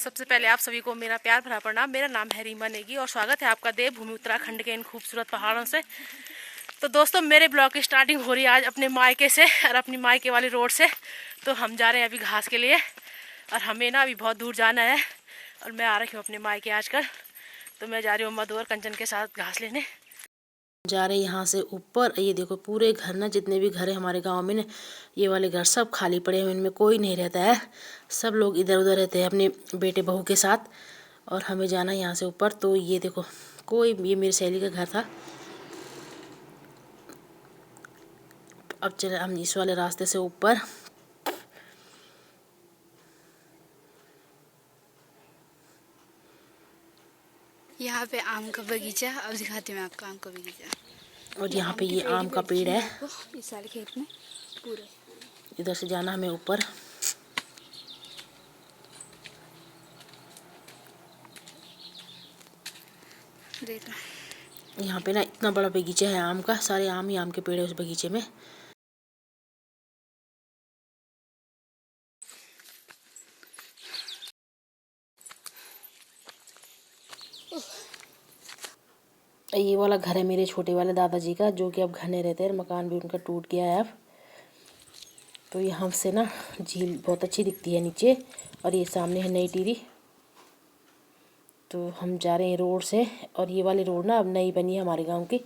सबसे पहले आप सभी को मेरा प्यार भरा प्रणाम। मेरा नाम है रीमा नेगी और स्वागत है आपका देवभूमि उत्तराखंड के इन खूबसूरत पहाड़ों से। तो दोस्तों, मेरे ब्लॉग की स्टार्टिंग हो रही है आज अपने मायके से और अपनी मायके वाली रोड से। तो हम जा रहे हैं अभी घास के लिए और हमें ना अभी बहुत दूर जाना है और मैं आ रही हूँ अपने मायके आजकल। तो मैं जा रही हूँ मधु और कंचन के साथ घास लेने। जा रहे यहाँ से ऊपर। ये देखो पूरे घर ना, जितने भी घर है हमारे गांव में ना, ये वाले घर सब खाली पड़े हैं, इनमें कोई नहीं रहता है। सब लोग इधर उधर रहते हैं अपने बेटे बहू के साथ। और हमें जाना है यहाँ से ऊपर। तो ये देखो कोई, ये मेरी सहेली का घर था। अब चले हम इस वाले रास्ते से ऊपर। यहाँ पे आम का बगीचा, अब दिखाती हूँ मैं आपको आम का बगीचा। और यहाँ पे ये आम का पेड़ है इस सारे खेत में पूरे। इधर से जाना हमें ऊपर। देखो यहाँ पे ना इतना बड़ा बगीचा है आम का, सारे आम ही आम के पेड़ है उस बगीचे में। ये वाला घर है मेरे छोटे वाले दादाजी का, जो कि अब घर नहीं रहते हैं, मकान भी उनका टूट गया है अब। तो यहाँ से ना झील बहुत अच्छी दिखती है नीचे, और ये सामने है नई टिहरी। तो हम जा रहे हैं रोड से, और ये वाली रोड ना अब नई बनी है हमारे गांव की।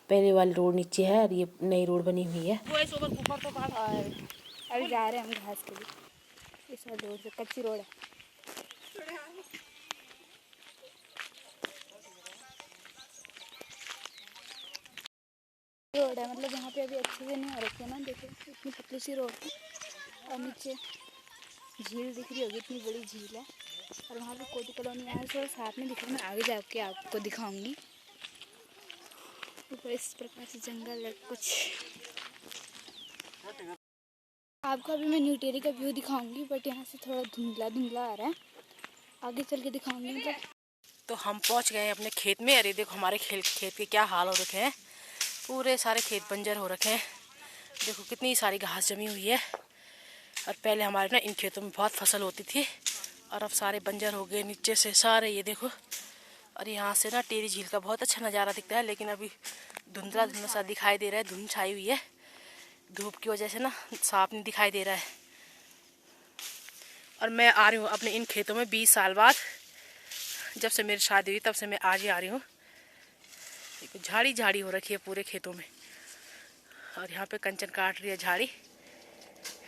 पहले वाली रोड नीचे है और ये नई रोड बनी हुई है। अभी जा रहे हैं हम घास के लिए। इस रोड से कच्ची रोड है। रोड है, मतलब यहाँ पे अभी अच्छे से नहीं हो रखी है ना। देखो इतनी पतली सी रोड है और नीचे झील दिख रही होगी, इतनी बड़ी झील है। और वहाँ पे कोटी कॉलोनी है, थोड़ा साथ में दिख रहा है। मैं आगे जाके आपको दिखाऊंगी। ऊपर इस प्रकार से जंगल है कुछ। आपको अभी मैं न्यू टिहरी का व्यू दिखाऊंगी, बट यहाँ से थोड़ा धुंधला धुंधला आ रहा है। आगे चल के दिखाऊंगी मतलब। तो हम पहुँच गए हैं अपने खेत में। अरे देखो हमारे खेत के क्या हाल हो रखे हैं। पूरे सारे खेत बंजर हो रखे हैं। देखो कितनी सारी घास जमी हुई है। और पहले हमारे ना इन खेतों में बहुत फसल होती थी, और अब सारे बंजर हो गए नीचे से सारे। ये देखो, और यहाँ से ना टिहरी झील का बहुत अच्छा नज़ारा दिखता है, लेकिन अभी धुंधला धुंधला सा दिखाई दे रहा है। धुंध छाई हुई है, धूप की वजह से ना साफ नहीं दिखाई दे रहा है। और मैं आ रही हूँ अपने इन खेतों में 20 साल बाद। जब से मेरी शादी हुई तब से मैं आज ही आ रही हूँ। झाड़ी झाड़ी हो रखी है पूरे खेतों में। और यहाँ पे कंचन काट रही है झाड़ी,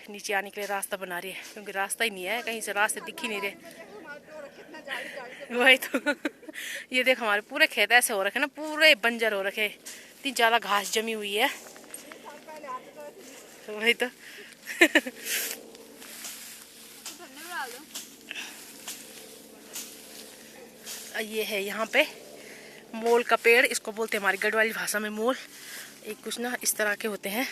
नीचे आने के लिए रास्ता बना रही है, क्योंकि रास्ता ही नहीं है, कहीं से रास्ते दिख ही नहीं रहे। वही तो ये देख हमारे पूरे खेत ऐसे हो रखे ना, पूरे बंजर हो रखे। इतनी ज़्यादा घास जमी हुई है। वही तो ये है यहाँ पे मोल का पेड़, इसको बोलते हैं हमारी गढ़वाली भाषा में मोल। एक कुछ ना इस तरह के होते हैं।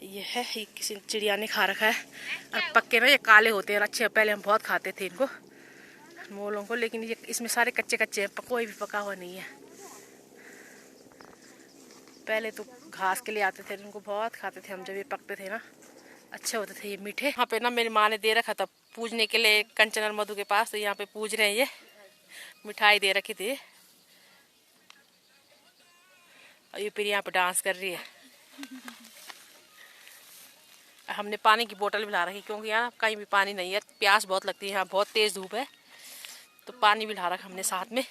ये है, ये किसी चिड़िया ने खा रखा है। और पक्के ना ये काले होते हैं अच्छे। पहले हम बहुत खाते थे इनको, मोलों को, लेकिन ये इसमें सारे कच्चे कच्चे हैं, कोई भी पका हुआ नहीं है। पहले तो घास के लिए आते थे, इनको बहुत खाते थे हम। जब ये पकते थे ना अच्छे होते थे ये मीठे। यहाँ पे ना मेरी माँ ने दे रखा था पूजने के लिए कंचन और मधु के पास। तो यहाँ पे पूज रहे हैं, ये मिठाई दे रखी थी। और ये फिर यहाँ पे डांस कर रही है। हमने पानी की बोतल भी ला रखी, क्योंकि यहाँ कहीं भी पानी नहीं है, प्यास बहुत लगती है। यहाँ बहुत तेज धूप है, तो पानी भी ला रखा हमने साथ में।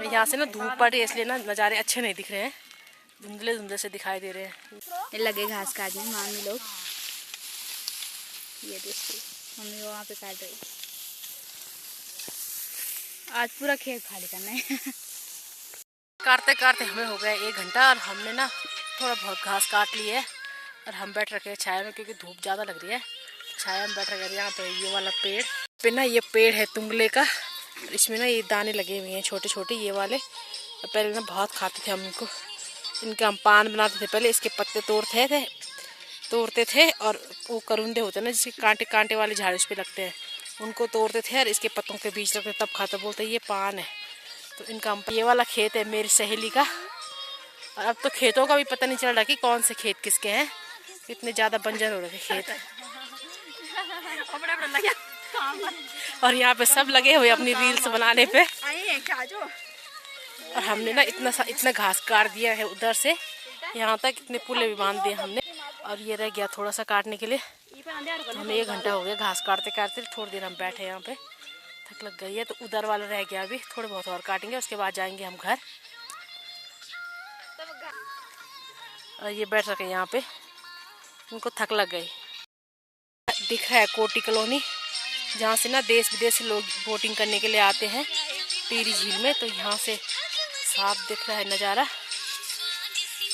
यहाँ से ना धूप पड़ रही है, इसलिए ना नज़ारे अच्छे नहीं दिख रहे हैं, धुंधले धुंधले से दिखाई दे रहे हैं। लगे घास काटने मामी लोग। ये देखिए मम्मी वहाँ पे काट रही। आज पूरा खेत खाली करना है। काटते काटते हमें हो गया 1 घंटा, और हमने ना थोड़ा बहुत घास काट ली है। और हम बैठ रखे हैं छाया में, क्योंकि धूप ज़्यादा लग रही है। छाया में बैठ रखे हैं। यहाँ पे ये वाला पेड़ पे ना, ये पेड़ है तुंगले का। इसमें ना ये दाने लगे हुए हैं छोटे छोटे, ये वाले। पहले ना बहुत खाते थे हम इनको, इनका हम पान बनाते थे। पहले इसके पत्ते तोड़ते थे और वो करुंदे होते हैं ना, जिसके कांटे कांटे वाले झाड़ उस पर लगते हैं, उनको तोड़ते थे और इसके पत्तों के बीच रखते, तब खाते। बोलते ये पान है। तो इनका ये वाला खेत है मेरी सहेली का। और अब तो खेतों का भी पता नहीं चल रहा कि कौन से खेत किसके हैं, इतने ज़्यादा बंजर हो रहे खेत। और यहाँ पे सब लगे हुए अपनी रील्स बनाने पे। और हमने ना इतना घास काट दिया है उधर से यहाँ तक, इतने पुले भी बांध दिए हमने। और ये रह गया थोड़ा सा काटने के लिए। तो हमें 1 घंटा हो गया घास काटते काटते। थोड़ी देर हम बैठे यहाँ पे, थक लग गई है। तो उधर वाला रह गया, अभी थोड़े बहुत और काटेंगे, उसके बाद जाएंगे हम घर। और ये बैठ रखे यहाँ पे, उनको थक लग गई। दिख रहा है कोटी कॉलोनी, जहाँ से ना देश विदेश से लोग बोटिंग करने के लिए आते हैं टिहरी झील में। तो यहाँ से साफ दिख रहा है नज़ारा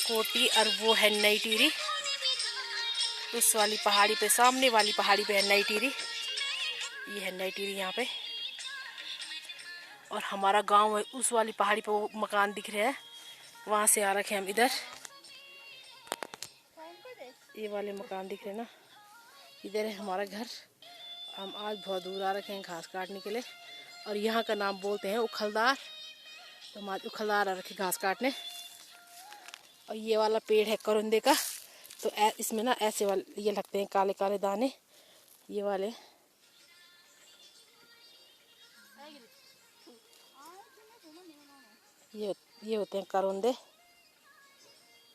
कोटी। और वो है नई टिहरी, उस वाली पहाड़ी पे, सामने वाली पहाड़ी पे है नई टिहरी। ये है नई टिहरी यहाँ पे। और हमारा गांव है उस वाली पहाड़ी पे, वो मकान दिख रहे हैं, वहाँ से आ रखे हम इधर। ये वाले मकान दिख रहे हैं ना, इधर है हमारा घर। हम आज बहुत दूर आ रखे हैं घास काटने के लिए। और यहाँ का नाम बोलते हैं उखलदार। तो हम आज उखलदार आ रखे घास काटने। और ये वाला पेड़ है करुंदे का। तो इसमें ना ऐसे वाले ये लगते हैं काले काले दाने, ये वाले। ये होते हैं करुंदे,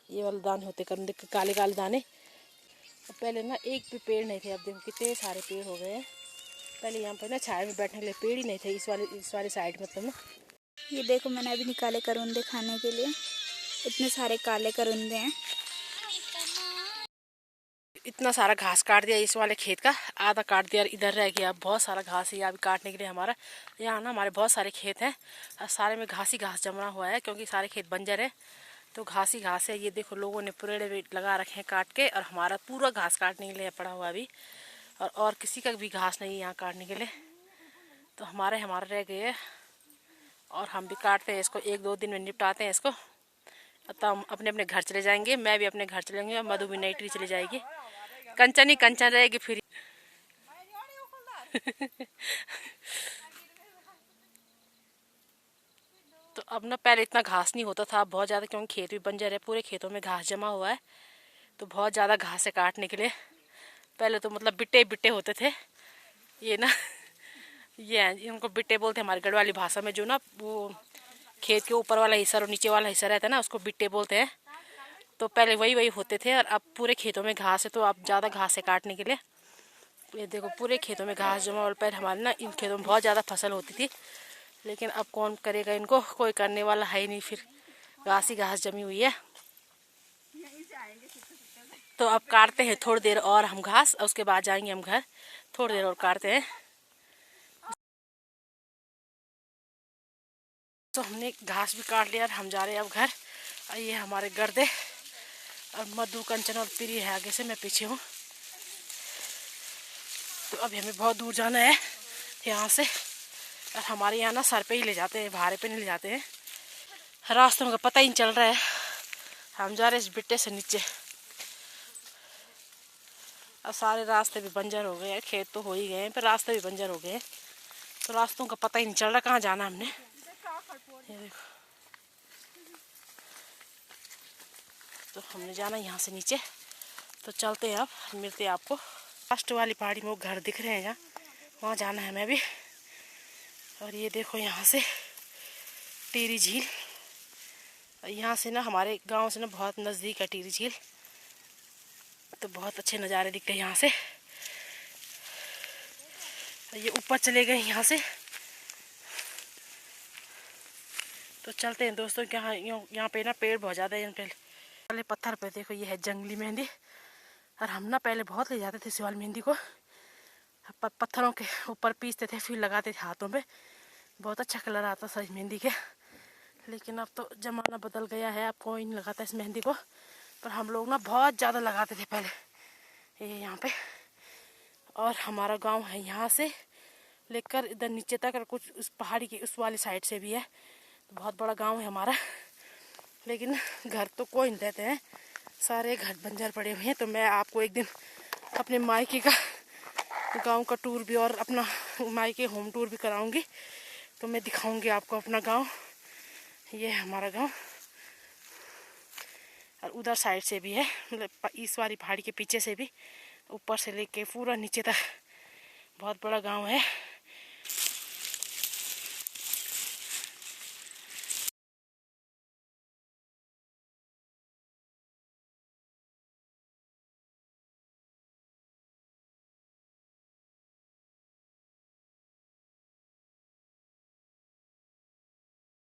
ये वाले दाने होते हैं करुंदे के, काले काले दाने। पहले ना एक भी पेड़ नहीं थे, अब देखो कितने सारे पेड़ हो गए हैं। पहले यहाँ पे ना छाया में बैठने के लिए पेड़ ही नहीं थे, इस वाले साइड मतलब ना। ये देखो मैंने अभी निकाले करुंदे खाने के लिए, इतने सारे काले करुंदे हैं। इतना सारा घास काट दिया इस वाले खेत का, आधा काट दिया। इधर रह गया बहुत सारा घास है अभी काटने के लिए हमारा। यहाँ ना हमारे बहुत सारे खेत हैं और सारे में घास ही घास जमा हुआ है, क्योंकि सारे खेत बंजर है तो घास ही घास है। ये देखो लोगों ने पेड़ भी लगा रखे हैं काट के, और हमारा पूरा घास काटने के लिए पड़ा हुआ अभी। और किसी का भी घास नहीं है यहाँ काटने के लिए। तो हमारे रह गए और हम भी काटते हैं इसको, 1-2 दिन में निपटाते हैं इसको। तो हम अपने अपने घर चले जाएंगे, मैं भी अपने घर चलेंगे, मधु भी नई टिहरी चली जाएगी। कंचन ही कंचन रहेगी फिर। तो अब ना पहले इतना घास नहीं होता था, बहुत ज़्यादा, क्योंकि खेत भी बंजर है, पूरे खेतों में घास जमा हुआ है। तो बहुत ज़्यादा घास है काटने के लिए। पहले तो मतलब बिट्टे बिट्टे होते थे ये ना। ये इनको बिट्टे बोलते हैं हमारी गढ़वाली भाषा में। जो ना वो खेत के ऊपर वाला हिस्सा और नीचे वाला हिस्सा रहता है ना, उसको बिट्टे बोलते हैं। तो पहले वही होते थे, और अब पूरे खेतों में घास है, तो अब ज़्यादा घास है काटने के लिए। ये देखो पूरे खेतों में घास जमा। और पहले हमारे ना इन खेतों में बहुत ज़्यादा फसल होती थी, लेकिन अब कौन करेगा इनको, कोई करने वाला है ही नहीं, फिर घास ही घास जमी हुई है। तो अब काटते हैं थोड़ी देर और हम घास, और उसके बाद जाएंगे हम घर। थोड़ी देर और काटते हैं। तो हमने घास भी काट लिया और हम जा रहे हैं अब घर। और ये हमारे गर्दे, और मधु कंचन और प्री है आगे से, मैं पीछे हूँ। तो अभी हमें बहुत दूर जाना है यहाँ से। और हमारे यहाँ ना सर पे ही ले जाते हैं, भारे पे नहीं ले जाते हैं। रास्तों का पता ही नहीं चल रहा है। हम जा रहे हैं इस बिट्टे से नीचे। अब सारे रास्ते भी बंजर हो गए हैं, खेत तो हो ही गए हैं पर रास्ते भी बंजर हो गए हैं। तो रास्तों का पता ही नहीं चल रहा कहाँ जाना हमने। ये देखो, तो हमने जाना यहाँ से नीचे। तो चलते हैं, अब मिलते हैं आपको। लास्ट वाली पहाड़ी में वो घर दिख रहे हैं जहाँ, वहाँ जाना है हमें भी। और ये देखो यहाँ से टिहरी झील। यहाँ से ना हमारे गांव से ना बहुत नज़दीक है टिहरी झील। तो बहुत अच्छे नज़ारे दिखते हैं यहाँ से। ये ऊपर चले गए यहाँ से। तो चलते हैं दोस्तों, यहाँ पे ना पेड़ बहुत ज़्यादा है। यहाँ पे वाले पत्थर पे देखो, ये है जंगली मेहंदी। और हम ना पहले बहुत ले जाते थे इस वाली मेहंदी को, पत्थरों के ऊपर पीसते थे, फिर लगाते थे हाथों पे। बहुत अच्छा कलर आता था इस मेहंदी के। लेकिन अब तो ज़माना बदल गया है, अब कोई नहीं लगाता इस मेहंदी को। पर हम लोग ना बहुत ज़्यादा लगाते थे पहले ये यहाँ पे। और हमारा गांव है यहाँ से लेकर इधर नीचे तक, और कुछ उस पहाड़ी की उस वाली साइड से भी है। तो बहुत बड़ा गांव है हमारा। लेकिन घर तो कोई नहीं रहते हैं, सारे घर बंजर पड़े हुए हैं। तो मैं आपको एक दिन अपने मायके का गांव का टूर भी और अपना मायके होम टूर भी कराऊंगी। तो मैं दिखाऊंगी आपको अपना गांव। ये है हमारा गांव। और उधर साइड से भी है, मतलब इस वाली पहाड़ी के पीछे से भी ऊपर से लेके पूरा नीचे तक बहुत बड़ा गांव है।